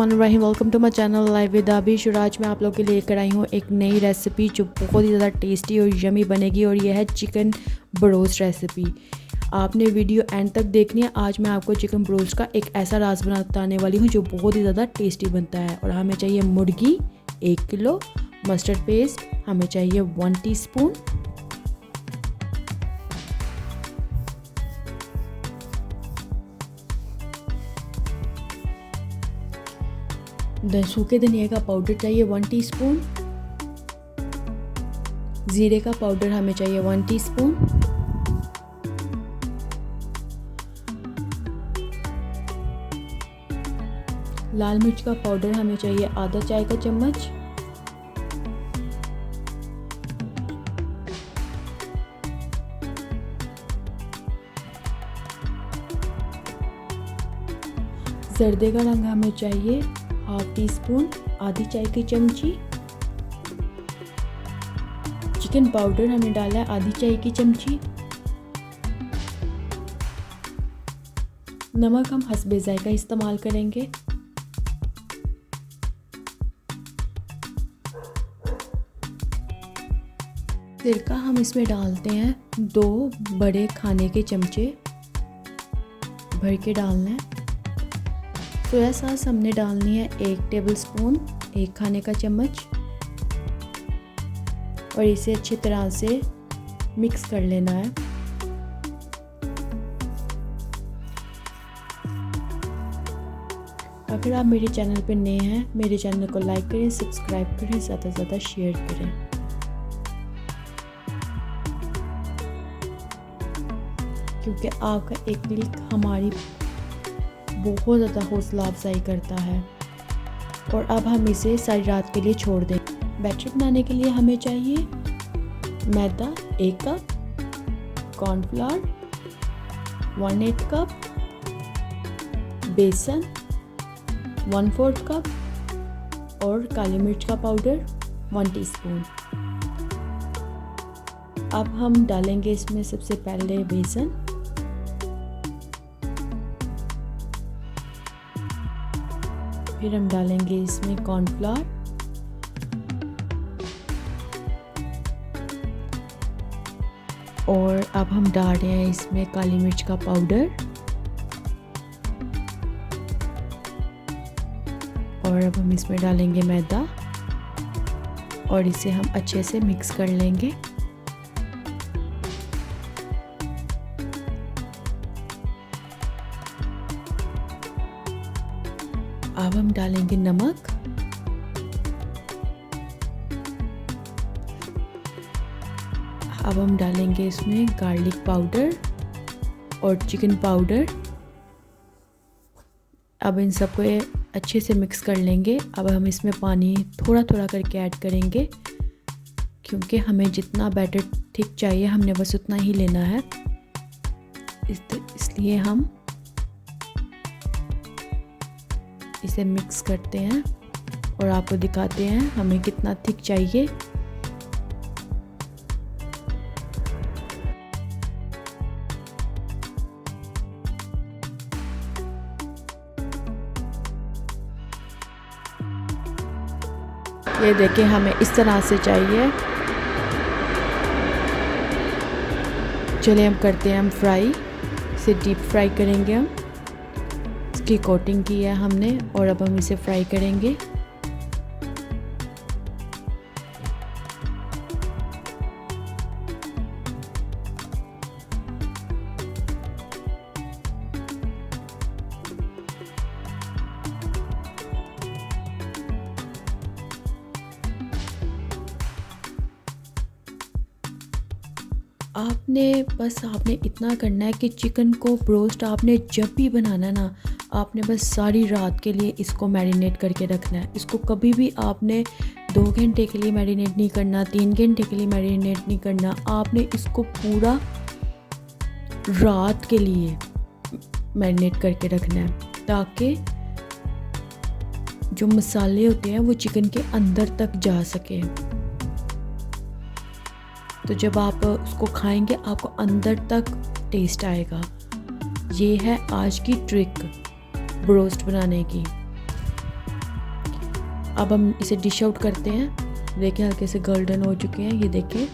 बिस्मिल्लाहिर्रहमानिर्रहीम। Welcome to my channel live with Abish. और आज मैं आप लोगों के लिए लेकर आई हूँ एक नई रेसिपी जो बहुत ही ज़्यादा टेस्टी और यमी बनेगी, और यह है चिकन ब्रोस्ट रेसिपी। आपने वीडियो एंड तक देखनी है। आज मैं आपको चिकन ब्रोस्ट का एक ऐसा राज बताने वाली हूँ जो बहुत ही ज़्यादा टेस्टी बनता है। और हमें चाहिए मुर्गी 1 किलो, मस्टर्ड पेस्ट हमें चाहिए 1 टीस्पून, सूखे धनिया का पाउडर चाहिए 1 टीस्पून, ज़ीरे का पाउडर हमें चाहिए 1 टीस्पून, लाल मिर्च का पाउडर हमें चाहिए आधा चाय का चम्मच, जर्दे का रंग हमें चाहिए 1/2 टीस्पून, आधी चाय की चमची, चिकन पाउडर हमने डाला है आधी चाय की चमची, नमक हम हस्बे जायका इस्तेमाल करेंगे, सिरका हम इसमें डालते हैं 2 बड़े खाने के चमचे भर के डालना है। सोया सॉस हमने डालनी है 1 टेबलस्पून, 1 खाने का चम्मच, और इसे अच्छी तरह से मिक्स कर लेना है। अगर आप मेरे चैनल पर नए हैं, मेरे चैनल को लाइक करें, सब्सक्राइब करें, ज़्यादा से ज़्यादा शेयर करें। क्योंकि आपका एक क्लिक हमारी बहुत ज़्यादा हौसला अफजाई करता है। और अब हम इसे सारी रात के लिए छोड़ दें। बैटर बनाने के लिए हमें चाहिए मैदा 1 कप, कॉर्नफ्लावर 1/8 कप, बेसन 1/4 कप और काली मिर्च का पाउडर 1 टीस्पून। अब हम डालेंगे इसमें सबसे पहले बेसन, फिर हम डालेंगे इसमें कॉर्नफ्लावर, और अब हम डाल रहे हैं इसमें काली मिर्च का पाउडर, और अब हम इसमें डालेंगे मैदा और इसे हम अच्छे से मिक्स कर लेंगे। अब हम डालेंगे नमक, अब हम डालेंगे इसमें गार्लिक पाउडर और चिकन पाउडर। अब इन सबको अच्छे से मिक्स कर लेंगे। अब हम इसमें पानी थोड़ा थोड़ा करके ऐड करेंगे, क्योंकि हमें जितना बैटर थिक चाहिए हमने बस उतना ही लेना है। इसलिए हम इसे मिक्स करते हैं और आपको दिखाते हैं हमें कितना थिक चाहिए। ये देखिए हमें इस तरह से चाहिए। चलिए हम करते हैं, हम फ्राई, इसे डीप फ्राई करेंगे। हम इसकी कोटिंग की है हमने, और अब हम इसे फ्राई करेंगे। आपने इतना करना है कि चिकन को ब्रोस्ट आपने जब भी बनाना ना, आपने बस सारी रात के लिए इसको मैरिनेट करके रखना है। इसको कभी भी आपने 2 घंटे के लिए मैरिनेट नहीं करना, 3 घंटे के लिए मैरिनेट नहीं करना। आपने इसको पूरा रात के लिए मैरिनेट करके रखना है, ताकि जो मसाले होते हैं वो चिकन के अंदर तक जा सके। तो जब आप उसको खाएंगे आपको अंदर तक टेस्ट आएगा। ये है आज की ट्रिक ब्रोस्ट बनाने की। अब हम इसे डिश आउट करते हैं। देखें हल्के से गोल्डन हो चुके हैं, ये देखें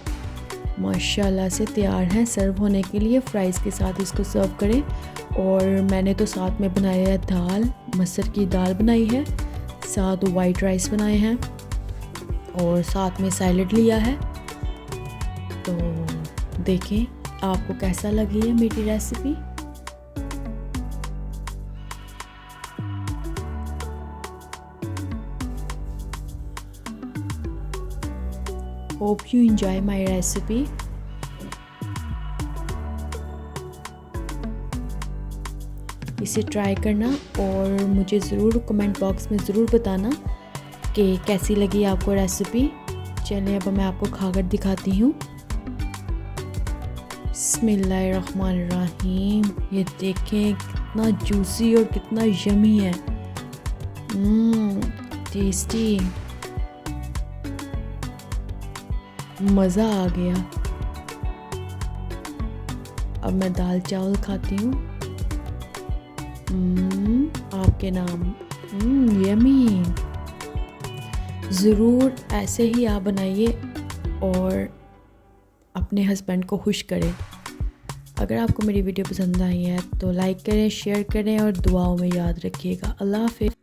माशाल्लाह से तैयार हैं सर्व होने के लिए। फ्राइज़ के साथ इसको सर्व करें। और मैंने तो साथ में बनाया है दाल, मसर की दाल बनाई है, साथ वाइट राइस बनाए हैं और साथ में सैलड लिया है। तो देखें आपको कैसा लगी है मेरी recipe. Hope you enjoy my recipe. इसे ट्राई करना और मुझे ज़रूर कमेंट बॉक्स में ज़रूर बताना कि कैसी लगी आपको रेसिपी। चलिए अब मैं आपको खाकर दिखाती हूँ। बिस्मिल्लाहिर्रहमानिर्रहीम। ये देखें कितना जूसी और कितना यमी है, टेस्टी, मज़ा आ गया। अब मैं दाल चावल खाती हूँ। आपके नाम। यमी। ज़रूर ऐसे ही आप बनाइए और अपने हस्बैंड को खुश करें। अगर आपको मेरी वीडियो पसंद आई है तो लाइक करें, शेयर करें और दुआओं में याद रखिएगा। अल्लाह हाफ़िज़।